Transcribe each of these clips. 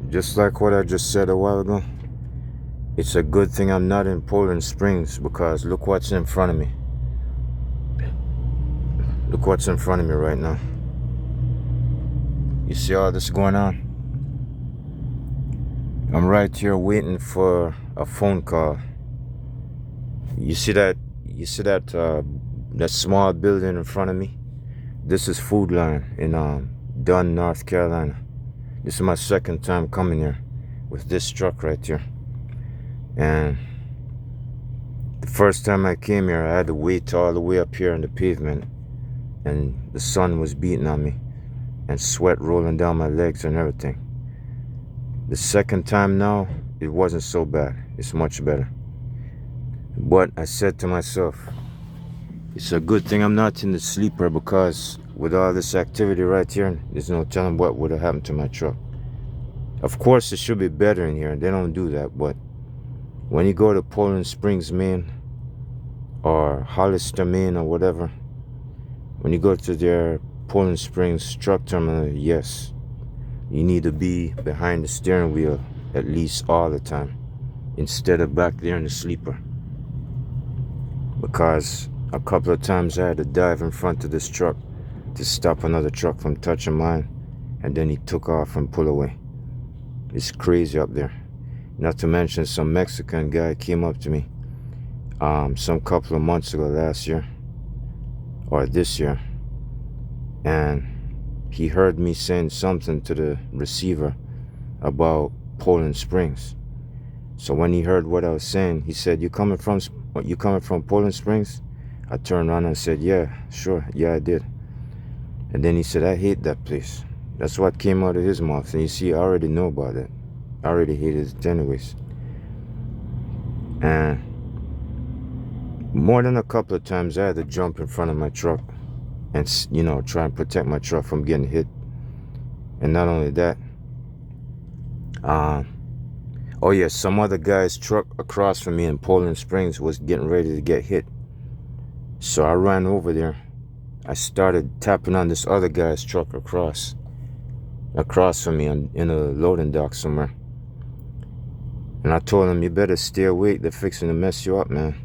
Just like what I just said a while ago, it's a good thing I'm not in Poland Springs because look what's in front of me. Look what's in front of me right now. You see all this going on? I'm right here waiting for a phone call. You see that? That small building in front of me? This is Food Line in Dunn, North Carolina. This is my second time coming here with this truck right here. And the first time I came here, I had to wait all the way up here on the pavement, and the sun was beating on me and sweat rolling down my legs and everything. The second time now, it wasn't so bad. It's much better. But I said to myself, it's a good thing I'm not in the sleeper, because with all this activity right here, there's no telling what would have happened to my truck. Of course, it should be better in here. They don't do that. But when you go to Poland Springs, Maine, or Hollister, Maine, or whatever, when you go to their Poland Springs truck terminal, yes, you need to be behind the steering wheel at least all the time, instead of back there in the sleeper. Because a couple of times I had to dive in front of this truck to stop another truck from touching mine, and then he took off and pulled away. It's crazy up there. Not to mention, some Mexican guy came up to me some couple of months ago, last year or this year, and he heard me saying something to the receiver about Poland Springs. So when he heard what I was saying, he said, you coming from Poland Springs? I turned around and said, yeah, sure, yeah, I did. And then he said, I hate that place. That's what came out of his mouth. And you see, I already know about it. I already hated it anyways. And more than a couple of times, I had to jump in front of my truck and, try and protect my truck from getting hit. And not only that, oh yeah, some other guy's truck across from me in Poland Springs was getting ready to get hit. So I ran over there. I started tapping on this other guy's truck across from me in a loading dock somewhere. And I told him, you better stay awake. They're fixing to mess you up, man.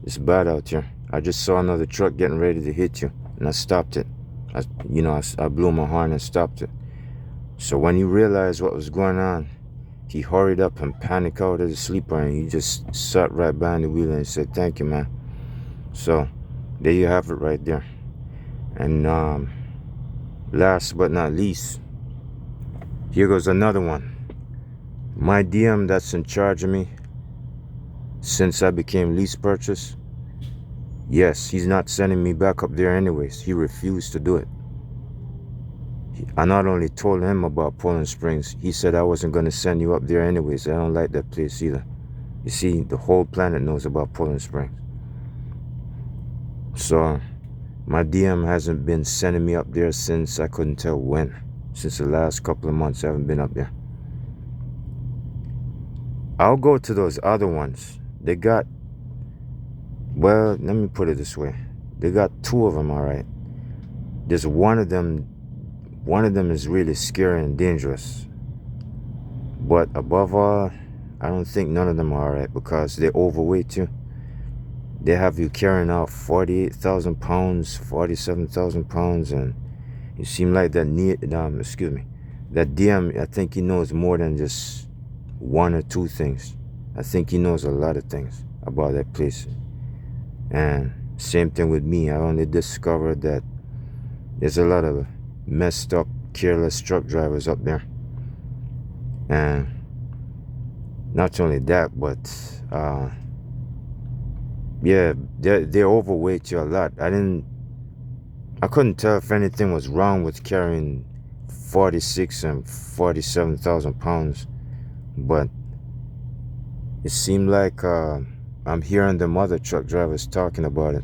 It's bad out here. I just saw another truck getting ready to hit you, and I stopped it. I blew my horn and stopped it. So when he realized what was going on, he hurried up and panicked out of the sleeper, and he just sat right behind the wheel and said, thank you, man. So there you have it right there. And last but not least, here goes another one. My DM that's in charge of me since I became lease purchase, yes, he's not sending me back up there anyways. He refused to do it. I not only told him about Poland Springs, he said I wasn't going to send you up there anyways. I don't like that place either. You see, the whole planet knows about Poland Springs. So my DM hasn't been sending me up there since I couldn't tell when. Since the last couple of months I haven't been up there. I'll go to those other ones. They got, well, let me put it this way. They got two of them, all right. There's one of them is really scary and dangerous. But above all, I don't think none of them are all right, because they overweight you. They have you carrying out 48,000 pounds, 47,000 pounds, and you seem like that DM, I think he knows more than just one or two things. I think he knows a lot of things about that place. And same thing with me. I only discovered that there's a lot of messed up, careless truck drivers up there. And not only that, but yeah, they overweight you a lot. I couldn't tell if anything was wrong with carrying 46 and 47,000 pounds, but it seemed like I'm hearing them other truck drivers talking about it.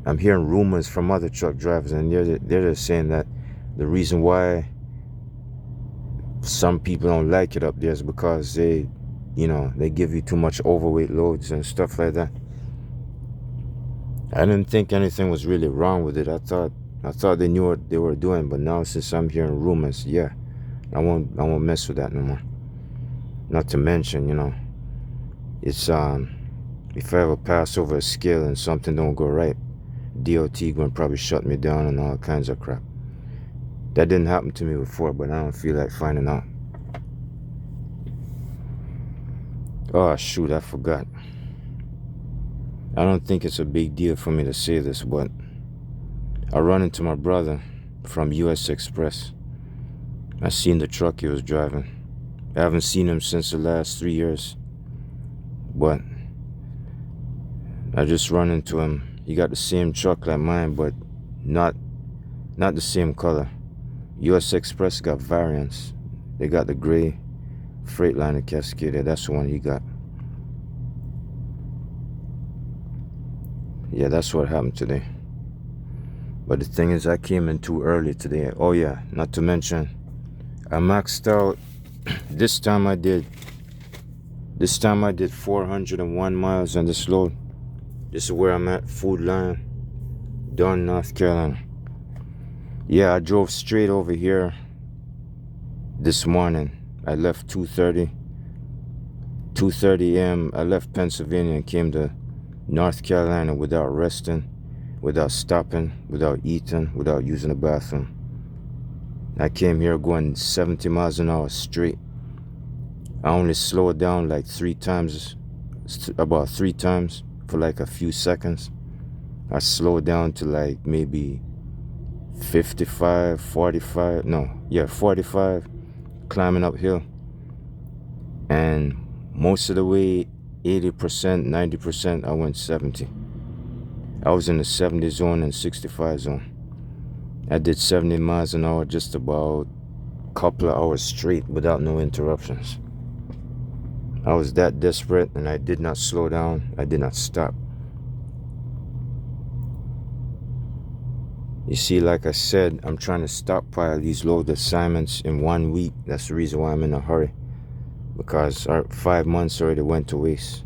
I'm hearing rumors from other truck drivers, and they're just saying that the reason why some people don't like it up there is because they give you too much overweight loads and stuff like that. I didn't think anything was really wrong with it. I thought they knew what they were doing, but now since I'm hearing rumors, yeah, I won't mess with that no more. Not to mention, it's if I ever pass over a scale and something don't go right, DOT gonna probably shut me down and all kinds of crap. That didn't happen to me before, but I don't feel like finding out. Oh shoot, I forgot. I don't think it's a big deal for me to say this, but I run into my brother from US Express. I seen the truck he was driving. I haven't seen him since the last 3 years, but I just run into him. He got the same truck like mine, but not the same color. US Express got variants. They got the gray Freightliner Cascadia. That's the one he got. Yeah, that's what happened today. But the thing is, I came in too early today. Oh yeah, not to mention, I maxed out. This time I did 401 miles on this load. This is where I'm at, Food Line, Dunn, North Carolina. Yeah, I drove straight over here this morning. I left 2:30 a.m. I left Pennsylvania and came to North Carolina without resting, without stopping, without eating, without using the bathroom. I came here going 70 miles an hour straight. I only slowed down like about three times for like a few seconds. I slowed down to like maybe 45, 45, climbing uphill. And most of the way, 80%, 90%, I went 70. I was in the 70 zone and 65 zone. I did 70 miles an hour just about a couple of hours straight without no interruptions. I was that desperate, and I did not slow down. I did not stop. You see, like I said, I'm trying to stockpile these load assignments in 1 week. That's the reason why I'm in a hurry. Because our 5 months already went to waste.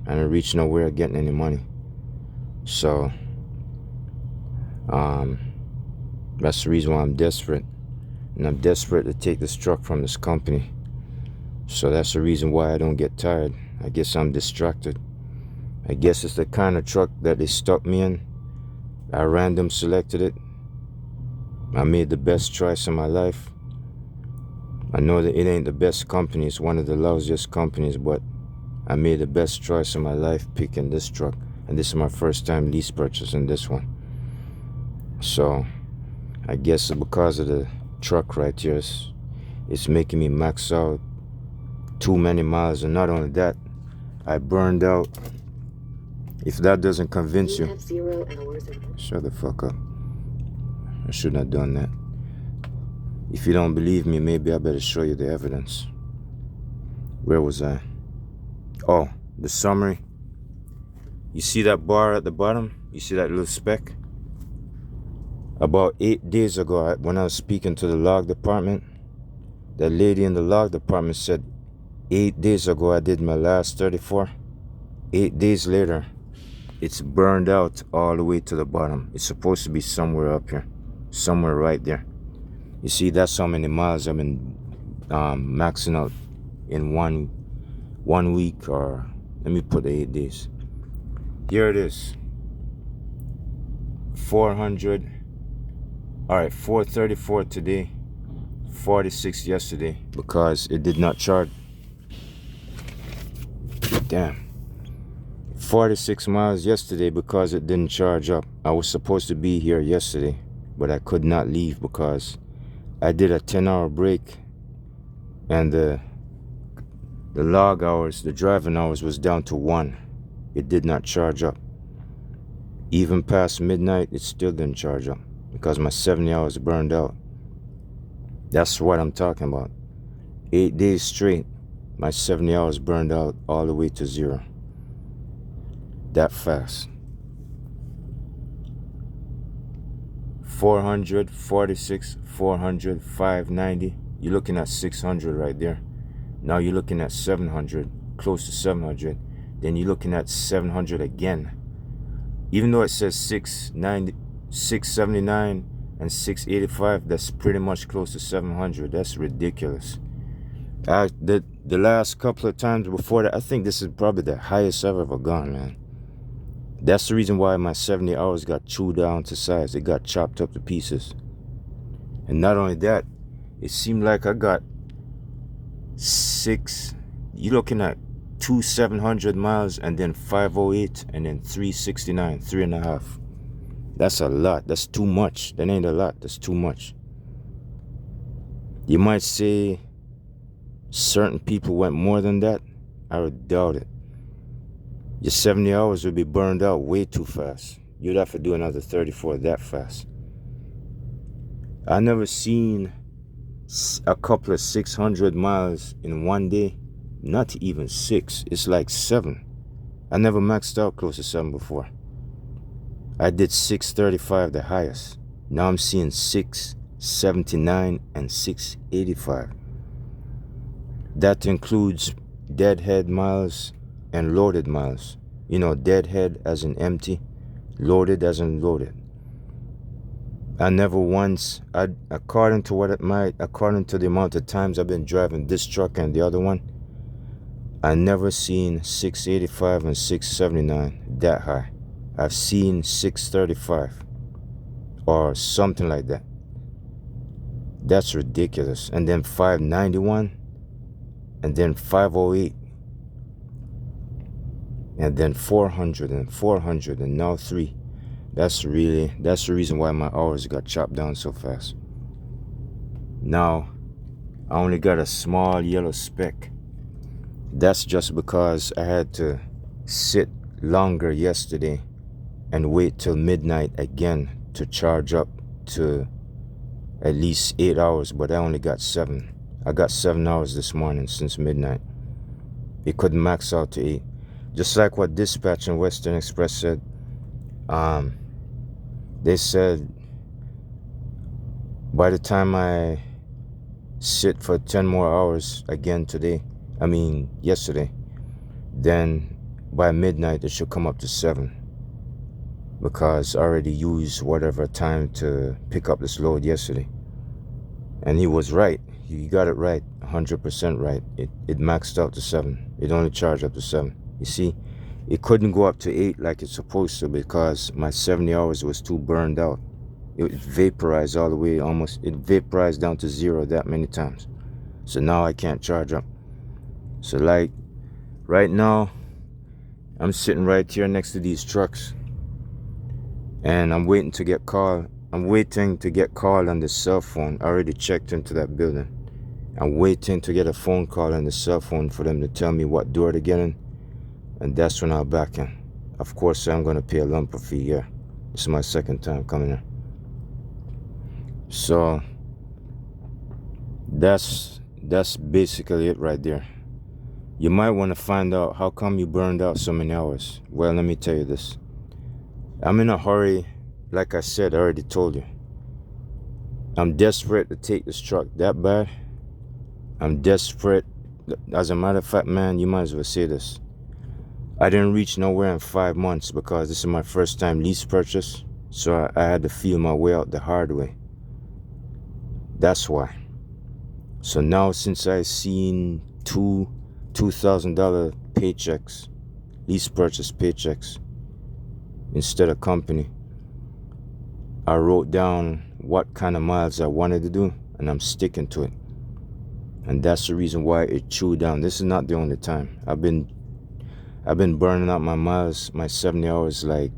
I didn't reach nowhere getting any money. So, that's the reason why I'm desperate. And I'm desperate to take this truck from this company. So that's the reason why I don't get tired. I guess I'm distracted. I guess it's the kind of truck that they stuck me in. I random selected it. I made the best choice of my life. I know that it ain't the best company. It's one of the lousiest companies, but I made the best choice of my life picking this truck. And this is my first time lease purchasing this one. So I guess because of the truck right here, it's making me max out too many miles. And not only that, I burned out. If that doesn't convince you, shut the fuck up. I shouldn't have done that. If you don't believe me, maybe I better show you the evidence. Where was I? Oh, the summary. You see that bar at the bottom? You see that little speck? About 8 days ago, when I was speaking to the log department, the lady in the log department said 8 days ago I did my last 34. 8 days later, it's burned out all the way to the bottom. It's supposed to be somewhere up here, somewhere right there. You see, that's how many miles I've been maxing out in one week, or let me put 8 days. Here it is. 400. All right, 434 today, 46 yesterday, because it did not charge. Damn. 46 miles yesterday because it didn't charge up. I was supposed to be here yesterday, but I could not leave because I did a 10-hour break, and the log hours, the driving hours was down to 1. It did not charge up. Even past midnight, it still didn't charge up because my 70 hours burned out. That's what I'm talking about. 8 days straight, my 70 hours burned out all the way to 0. That fast. 400, 46, 400, 590. You're looking at 600 right there. Now you're looking at 700, close to 700. Then you're looking at 700 again. Even though it says 690, 679 and 685, that's pretty much close to 700. That's ridiculous. The last couple of times before that, I think this is probably the highest I've ever gone, man. That's the reason why my 70 hours got chewed down to size. It got chopped up to pieces. And not only that, it seemed like I got you're looking at 700 miles and then 508 and then 369, 3.5. That's a lot. That's too much. That ain't a lot. That's too much. You might say certain people went more than that. I would doubt it. Your 70 hours would be burned out way too fast. You'd have to do another 34 that fast. I never seen a couple of 600 miles in one day. Not even 6. It's like 7. I never maxed out close to 7 before. I did 635 the highest. Now I'm seeing 679 and 685. That includes deadhead miles and loaded miles. You know, deadhead as in empty, loaded as in loaded. I never once, according to the amount of times I've been driving this truck and the other one, I never seen 685 and 679 that high. I've seen 635 or something like that. That's ridiculous. And then 591 and then 508 and then 400 and now 3. That's the reason why my hours got chopped down so fast. Now I only got a small yellow speck. That's just because I had to sit longer yesterday and wait till midnight again to charge up to at least 8 hours, but I only got 7. I got 7 hours this morning since midnight. It couldn't max out to 8. Just like what Dispatch and Western Express said. They said by the time I sit for 10 more hours again yesterday, then by midnight it should come up to 7. Because I already used whatever time to pick up this load yesterday. And he was right. He got it right, 100% right. It maxed out to 7. It only charged up to 7. You see, it couldn't go up to 8 like it's supposed to because my 70 hours was too burned out. It vaporized all the way it vaporized down to 0 that many times. So now I can't charge up. So like right now, I'm sitting right here next to these trucks. And I'm waiting to get called. I'm waiting to get called on the cell phone. I already checked into that building. I'm waiting to get a phone call on the cell phone for them to tell me what door to get in. And that's when I'll back in. Of course, I'm going to pay a lump fee, yeah. This is my second time coming here. So, that's basically it right there. You might want to find out how come you burned out so many hours. Well, let me tell you this. I'm in a hurry, like I said, I already told you. I'm desperate to take this truck that bad. I'm desperate. As a matter of fact, man, you might as well say this. I didn't reach nowhere in 5 months because this is my first time lease purchase. So I had to feel my way out the hard way. That's why. So now since I seen two $2,000 paychecks, lease purchase paychecks, instead of company, I wrote down what kind of miles I wanted to do, and I'm sticking to it. And that's the reason why it chewed down. This is not the only time. I've been burning out my miles, my 70 hours, like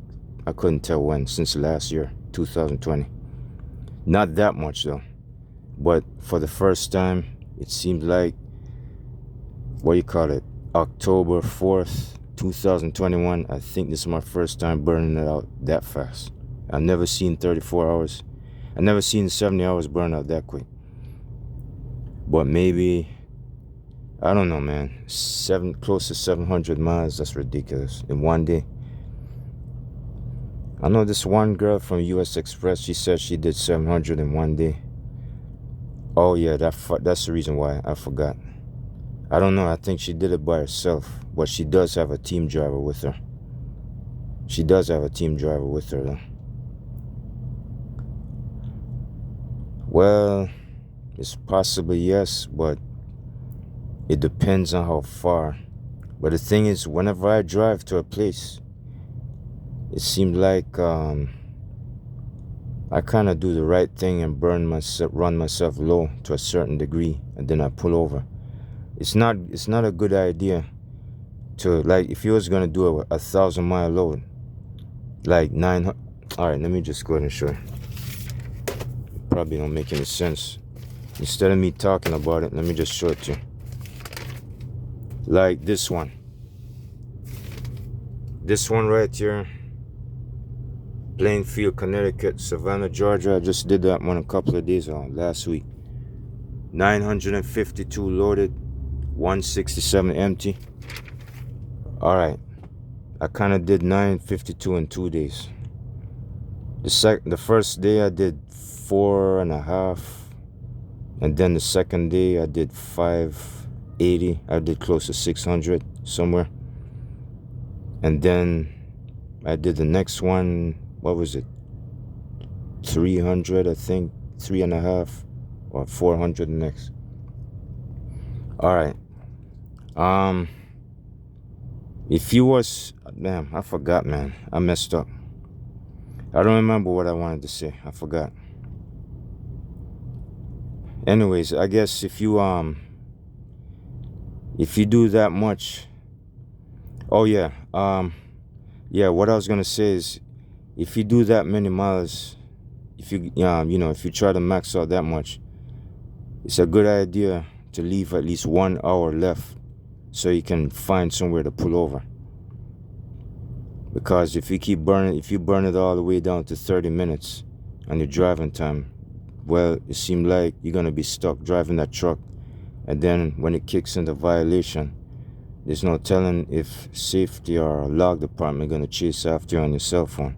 I couldn't tell when, since last year, 2020. Not that much though. But for the first time, it seemed like, October 4th, 2021, I think this is my first time burning it out that fast. I've never seen 34 hours. I've never seen 70 hours burn out that quick. But maybe, I don't know, man. Close to 700 miles, that's ridiculous. In one day. I know this one girl from US Express, she said she did 700 in one day. Oh yeah, that's the reason why I forgot. I don't know, I think she did it by herself, but she does have a team driver with her. She does have a team driver with her though. Well, it's possibly yes, but It depends on how far. But the thing is, whenever I drive to a place, it seems like I kind of do the right thing and run myself low to a certain degree, and then I pull over. It's not a good idea to, like, if you was gonna do a 1,000-mile load, like 900. All right, let me just go ahead and show you. Probably don't make any sense. Instead of me talking about it, let me just show it to you. Like this one right here, Plainfield, Connecticut, Savannah, Georgia. I just did that one a couple of days ago, last week. 952 loaded, 167 empty. All right, I kind of did 952 in 2 days. The first day I did 4.5, and then the second day I did 580. I did close to 600 somewhere, and then I did the next one. What was it? 300, I think. 3.5 or 400 the next. All right. If you was, damn, I forgot, man. I messed up. I don't remember what I wanted to say. I forgot. Anyways, I guess if you do that much, oh yeah, what I was gonna say is, if you do that many miles, if you if you try to max out that much, it's a good idea to leave at least 1 hour left so you can find somewhere to pull over. Because if you burn it all the way down to 30 minutes on your driving time, well, it seems like you're gonna be stuck driving that truck, and then when it kicks into violation, there's no telling if safety or law department gonna chase after you on your cell phone.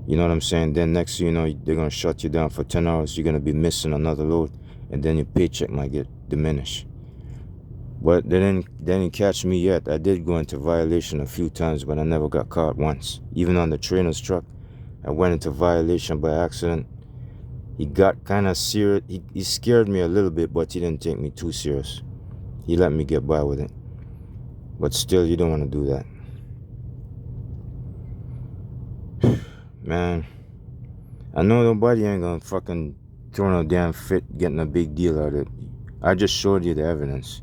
You know what I'm saying? Then next thing you know, they're gonna shut you down for 10 hours. You're gonna be missing another load, and then your paycheck might get diminished. But they didn't catch me yet. I did go into violation a few times, but I never got caught once. Even on the trainer's truck, I went into violation by accident. He got kind of serious. He scared me a little bit, but he didn't take me too serious. He let me get by with it. But still, you don't want to do that. Man, I know nobody ain't gonna fucking throw no damn fit getting a big deal out of it. I just showed you the evidence.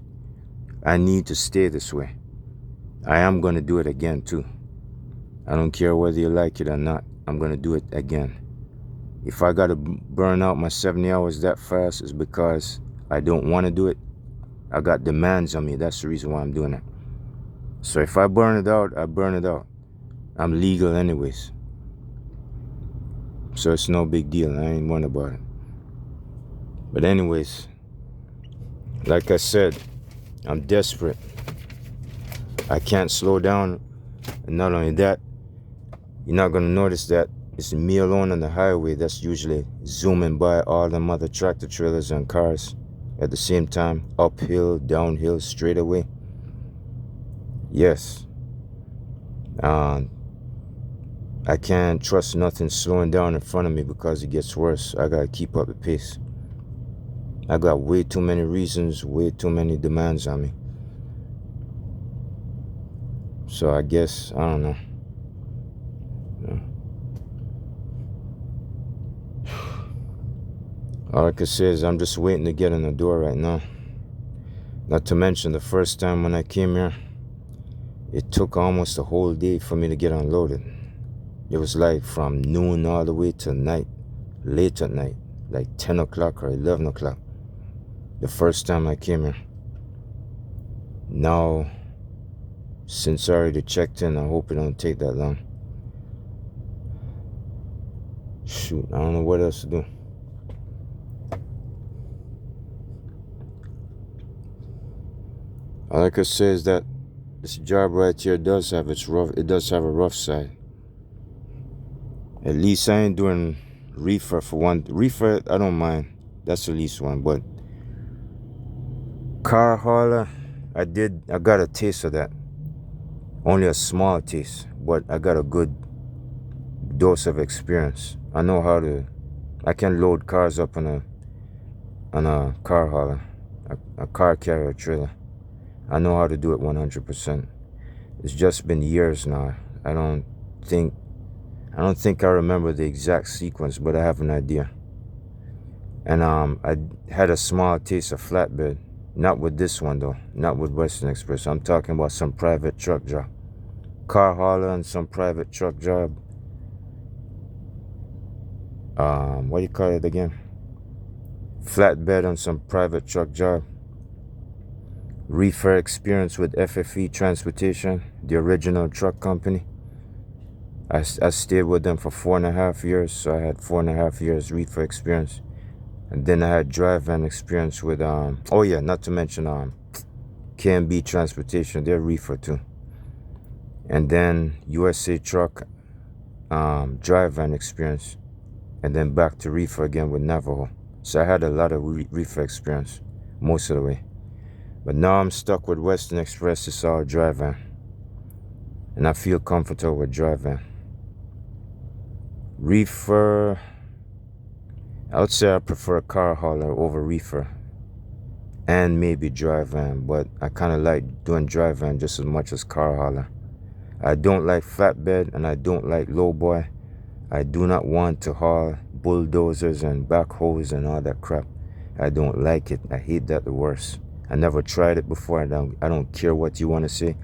I need to stay this way. I am gonna do it again too. I don't care whether you like it or not. I'm gonna do it again. If I gotta burn out my 70 hours that fast, it's because I don't want to do it. I got demands on me. That's the reason why I'm doing it. So if I burn it out, I burn it out. I'm legal anyways. So it's no big deal. I ain't worried about it. But anyways, like I said, I'm desperate. I can't slow down. And not only that, you're not going to notice that it's me alone on the highway that's usually zooming by all them other tractor trailers and cars at the same time, uphill, downhill, straight away. Yes. I can't trust nothing slowing down in front of me because it gets worse. I gotta keep up the pace. I got way too many reasons, way too many demands on me. So I guess, I don't know. All I can say is I'm just waiting to get in the door right now. Not to mention the first time when I came here, it took almost a whole day for me to get unloaded. It was like from noon all the way to night, late at night, like 10 o'clock or 11 o'clock. The first time I came here. Now, since I already checked in, I hope it don't take that long. Shoot, I don't know what else to do. All I can say is that this job right here does have its rough. It does have a rough side. At least I ain't doing reefer for one. Reefer, I don't mind. That's the least one. But car hauler, I got a taste of that. Only a small taste, but I got a good dose of experience. I know how to. I can load cars up on a car hauler. a car carrier trailer. I know how to do it 100%. It's just been years now. I don't think I remember the exact sequence, but I have an idea. And I had a small taste of flatbed. Not with this one though. Not with Western Express. I'm talking about some private truck job. Car hauler and some private truck job. What do you call it again? Flatbed on some private truck job. Reefer experience with FFE Transportation, the original truck company. I stayed with them for 4.5 years, so I had 4.5 years reefer experience. And then I had drive van experience with, oh yeah, not to mention K&B Transportation, they're reefer too. And then USA Truck drive van experience. And then back to reefer again with Navajo. So I had a lot of reefer experience most of the way. But now I'm stuck with Western Express. It's all drive van. And I feel comfortable with drive van. Reefer, I would say I prefer car hauler over reefer. And maybe drive van. But I kind of like doing drive van just as much as car hauler. I don't like flatbed and I don't like lowboy. I do not want to haul bulldozers and backhoes and all that crap. I don't like it. I hate that the worst. I never tried it before. I don't care what you want to say.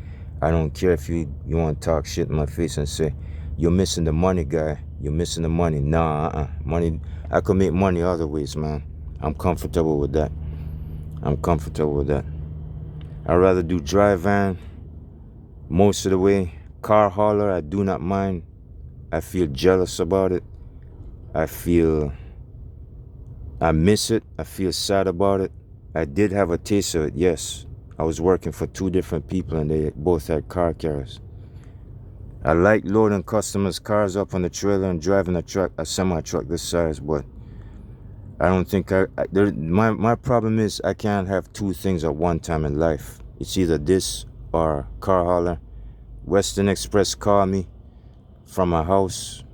I don't care if you want to talk shit in my face and say, you're missing the money, guy. You're missing the money. Nah, money. I could make money other ways, man. I'm comfortable with that. I'm comfortable with that. I'd rather do drive van most of the way. Car hauler, I do not mind. I feel jealous about it. I miss it. I feel sad about it. I did have a taste of it, yes. I was working for 2 different people and they both had car carriers. I like loading customers' cars up on the trailer and driving a semi-truck this size, but I don't think my problem is I can't have 2 things at one time in life. It's either this or car hauler. Western Express called me from my house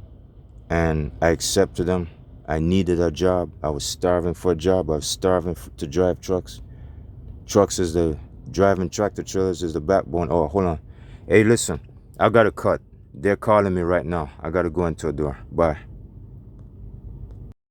and I accepted them. I needed a job. I was starving for a job. I was starving to drive trucks. Driving tractor trailers is the backbone. Oh, hold on. Hey, listen, I got to cut. They're calling me right now. I got to go into a door. Bye.